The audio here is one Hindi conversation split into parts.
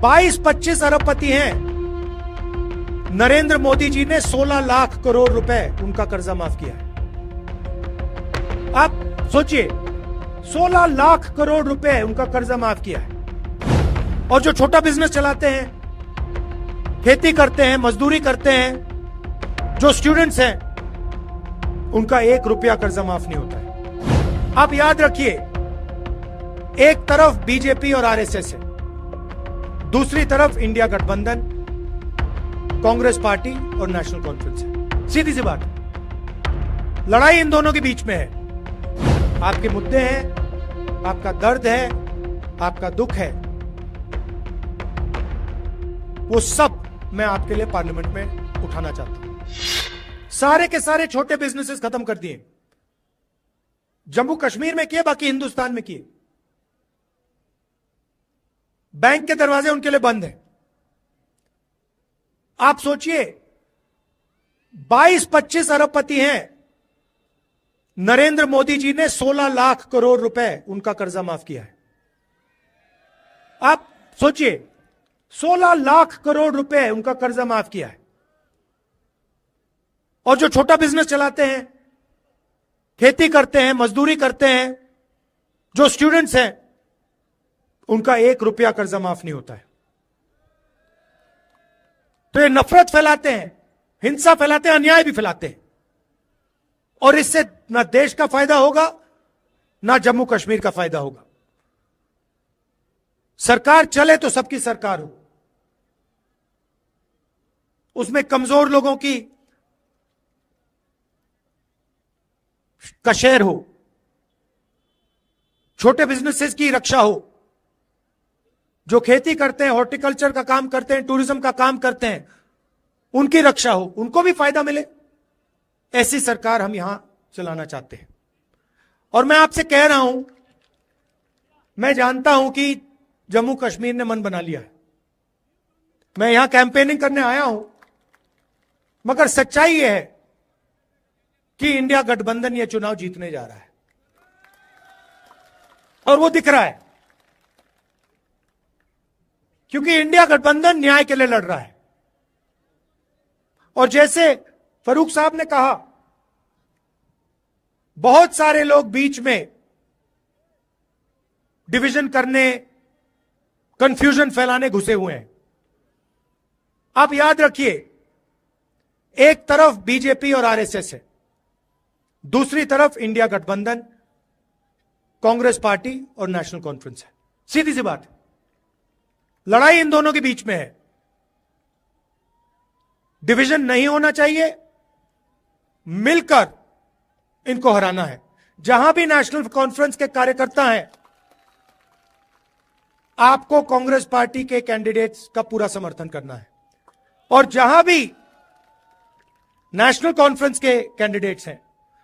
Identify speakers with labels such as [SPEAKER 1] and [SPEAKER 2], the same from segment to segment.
[SPEAKER 1] 22-25 अरबपति हैं। नरेंद्र मोदी जी ने 16 लाख करोड़ रुपए उनका कर्जा माफ किया है। आप सोचिए, 16 लाख करोड़ रुपए उनका कर्जा माफ किया है। और जो छोटा बिजनेस चलाते हैं, खेती करते हैं, मजदूरी करते हैं, जो स्टूडेंट्स हैं, उनका 1 रुपया कर्जा माफ नहीं होता है। आप याद रखिए, एक तरफ बीजेपी और आरएसएस है, दूसरी तरफ इंडिया गठबंधन, कांग्रेस पार्टी और नेशनल कॉन्फ्रेंस है। सीधी सी बात, लड़ाई इन दोनों के बीच में है। आपके मुद्दे हैं, आपका दर्द है, आपका दुख है, वो सब मैं आपके लिए पार्लियामेंट में उठाना चाहता हूं। सारे के सारे छोटे बिजनेसेस खत्म कर दिए, जम्मू कश्मीर में किए, बाकी हिंदुस्तान में किए। बैंक के दरवाजे उनके लिए बंद हैं। आप सोचिए, 22-25 अरबपति हैं। नरेंद्र मोदी जी ने 16 लाख करोड़ रुपए उनका कर्जा माफ किया है। आप सोचिए, 16 लाख करोड़ रुपए उनका कर्जा माफ किया है। और जो छोटा बिजनेस चलाते हैं, खेती करते हैं, मजदूरी करते हैं, जो स्टूडेंट्स हैं, उनका 1 रुपया कर्जा माफ नहीं होता है। तो ये नफरत फैलाते हैं, हिंसा फैलाते हैं, अन्याय भी फैलाते हैं। और इससे ना देश का फायदा होगा, ना जम्मू कश्मीर का फायदा होगा। सरकार चले तो सबकी सरकार हो, उसमें कमजोर लोगों का शेयर हो, छोटे बिजनेसेस की रक्षा हो, जो खेती करते हैं, हॉर्टिकल्चर का काम करते हैं, टूरिज्म का काम करते हैं, उनकी रक्षा हो, उनको भी फायदा मिले। ऐसी सरकार हम यहां चलाना चाहते हैं। और मैं आपसे कह रहा हूं, मैं जानता हूं कि जम्मू कश्मीर ने मन बना लिया है, मैं यहां कैंपेनिंग करने आया हूं, मगर सच्चाई यह है कि इंडिया गठबंधन यह चुनाव जीतने जा रहा है। और वो दिख रहा है, क्योंकि इंडिया गठबंधन न्याय के लिए लड़ रहा है। और जैसे फरूक साहब ने कहा, बहुत सारे लोग बीच में डिवीजन करने, कंफ्यूजन फैलाने घुसे हुए हैं। आप याद रखिए, एक तरफ बीजेपी और आरएसएस है, दूसरी तरफ इंडिया गठबंधन, कांग्रेस पार्टी और नेशनल कॉन्फ्रेंस है। सीधी सी बात, लड़ाई इन दोनों के बीच में है। डिवीजन नहीं होना चाहिए, मिलकर इनको हराना है। जहां भी नेशनल कॉन्फ्रेंस के कार्यकर्ता हैं, आपको कांग्रेस पार्टी के कैंडिडेट्स का पूरा समर्थन करना है। और जहां भी नेशनल कॉन्फ्रेंस के कैंडिडेट्स हैं,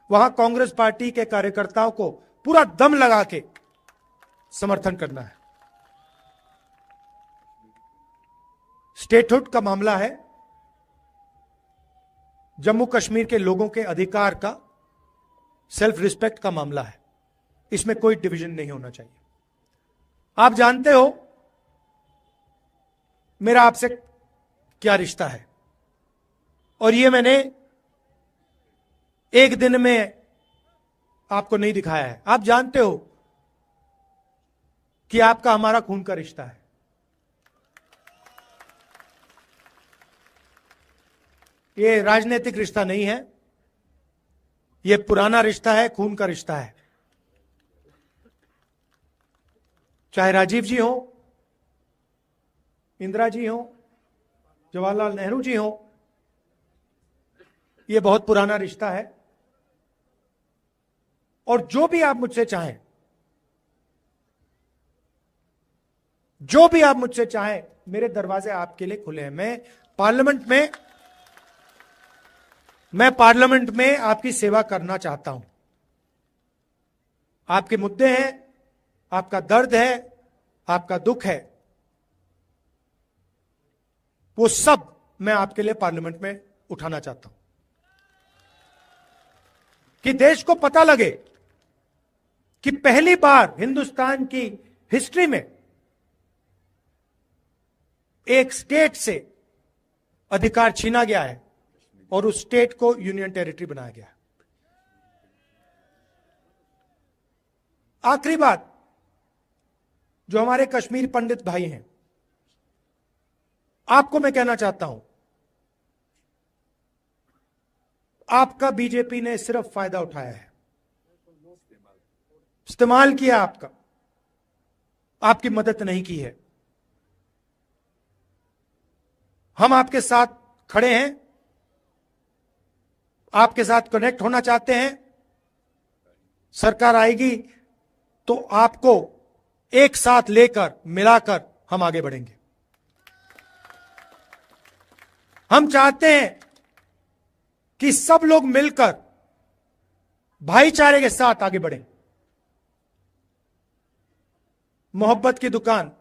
[SPEAKER 1] वहां कांग्रेस पार्टी के कार्यकर्ताओं को पूरा दम लगा के समर्थन करना है। स्टेटहुड का मामला है, जम्मू कश्मीर के लोगों के अधिकार का, सेल्फ रिस्पेक्ट का मामला है। इसमें कोई डिवीजन नहीं होना चाहिए। आप जानते हो मेरा आपसे क्या रिश्ता है, और यह मैंने एक दिन में आपको नहीं दिखाया है। आप जानते हो कि आपका हमारा खून का रिश्ता है। यह राजनीतिक रिश्ता नहीं है, यह पुराना रिश्ता है, खून का रिश्ता है। चाहे राजीव जी हो, इंदिरा जी हो, जवाहरलाल नेहरू जी हो, यह बहुत पुराना रिश्ता है। और जो भी आप मुझसे चाहें, जो भी आप मुझसे चाहें, मेरे दरवाजे आपके लिए खुले हैं। मैं पार्लियामेंट में आपकी सेवा करना चाहता हूं। आपके मुद्दे हैं, आपका दर्द है, आपका दुख है, वो सब मैं आपके लिए पार्लियामेंट में उठाना चाहता हूं, कि देश को पता लगे कि पहली बार हिंदुस्तान की हिस्ट्री में एक स्टेट से अधिकार छीना गया है और उस स्टेट को यूनियन टेरिटरी बनाया गया है। आखिरी बात, जो हमारे कश्मीर पंडित भाई हैं, आपको मैं कहना चाहता हूं, आपका बीजेपी ने सिर्फ फायदा उठाया है, इस्तेमाल किया आपका, आपकी मदद नहीं की है। हम आपके साथ खड़े हैं, आपके साथ कनेक्ट होना चाहते हैं। सरकार आएगी तो आपको एक साथ लेकर मिलाकर हम आगे बढ़ेंगे। हम चाहते हैं कि सब लोग मिलकर भाईचारे के साथ आगे बढ़ें। मोहब्बत की दुकान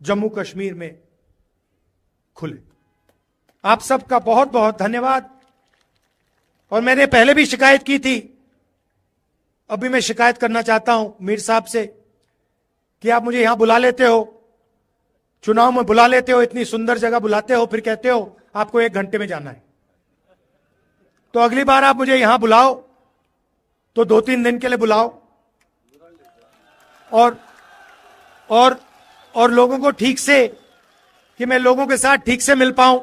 [SPEAKER 1] जम्मू कश्मीर में खुले। आप सबका बहुत बहुत धन्यवाद। और मैंने पहले भी शिकायत की थी, अभी मैं शिकायत करना चाहता हूं मीर साहब से कि आप मुझे यहां बुला लेते हो, चुनाव में बुला लेते हो, इतनी सुंदर जगह बुलाते हो, फिर कहते हो आपको 1 घंटे में जाना है। तो अगली बार आप मुझे यहां बुलाओ तो 2-3 दिन के लिए बुलाओ और लोगों को ठीक से, कि मैं लोगों के साथ ठीक से मिल पाऊं,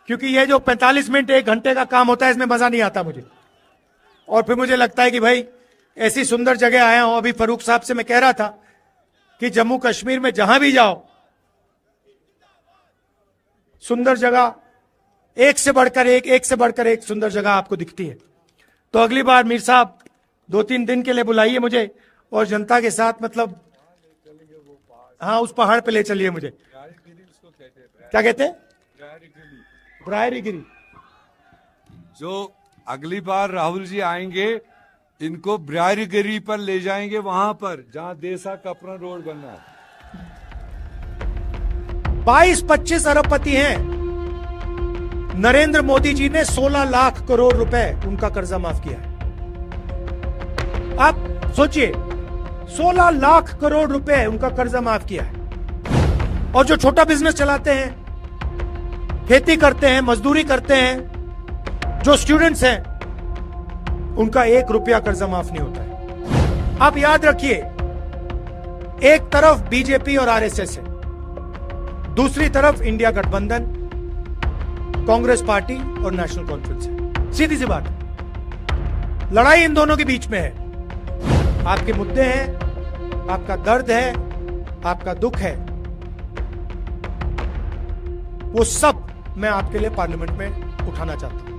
[SPEAKER 1] क्योंकि ये जो 45 मिनट 1 घंटे का काम होता है इसमें मजा नहीं आता मुझे। और फिर मुझे लगता है कि भाई ऐसी सुंदर जगह आया हूं। अभी फारूक साहब से मैं कह रहा था कि जम्मू कश्मीर में जहां भी जाओ सुंदर जगह, एक से बढ़कर एक सुंदर जगह आपको दिखती है। तो अगली बार मीर साहब 2-3 दिन के लिए बुलाइए मुझे और जनता के साथ, मतलब हाँ, उस पहाड़ पे ले चलिए मुझे। क्या कहते हैं? ब्रायरीगिरी।
[SPEAKER 2] जो अगली बार राहुल जी आएंगे, इनको ब्रायरीगिरी पर ले जाएंगे, वहां पर जहां देसा का अपना रोड बनना है।
[SPEAKER 1] 22-25 अरबपति हैं। नरेंद्र मोदी जी ने 16 लाख करोड़ रुपए उनका कर्जा माफ किया है। आप सोचिए, 16 लाख करोड़ रुपए उनका कर्जा माफ किया है। और जो छोटा बिजनेस चलाते हैं, खेती करते हैं, मजदूरी करते हैं, जो स्टूडेंट्स हैं, उनका 1 रुपया कर्जा माफ नहीं होता है। आप याद रखिए, एक तरफ बीजेपी और आरएसएस है, दूसरी तरफ इंडिया गठबंधन, कांग्रेस पार्टी और नेशनल कॉन्फ्रेंस है। सीधी सी बात, लड़ाई इन दोनों के बीच में है। आपके मुद्दे हैं, आपका दर्द है, आपका दुख है, वो सब मैं आपके लिए पार्लियामेंट में उठाना चाहता हूं।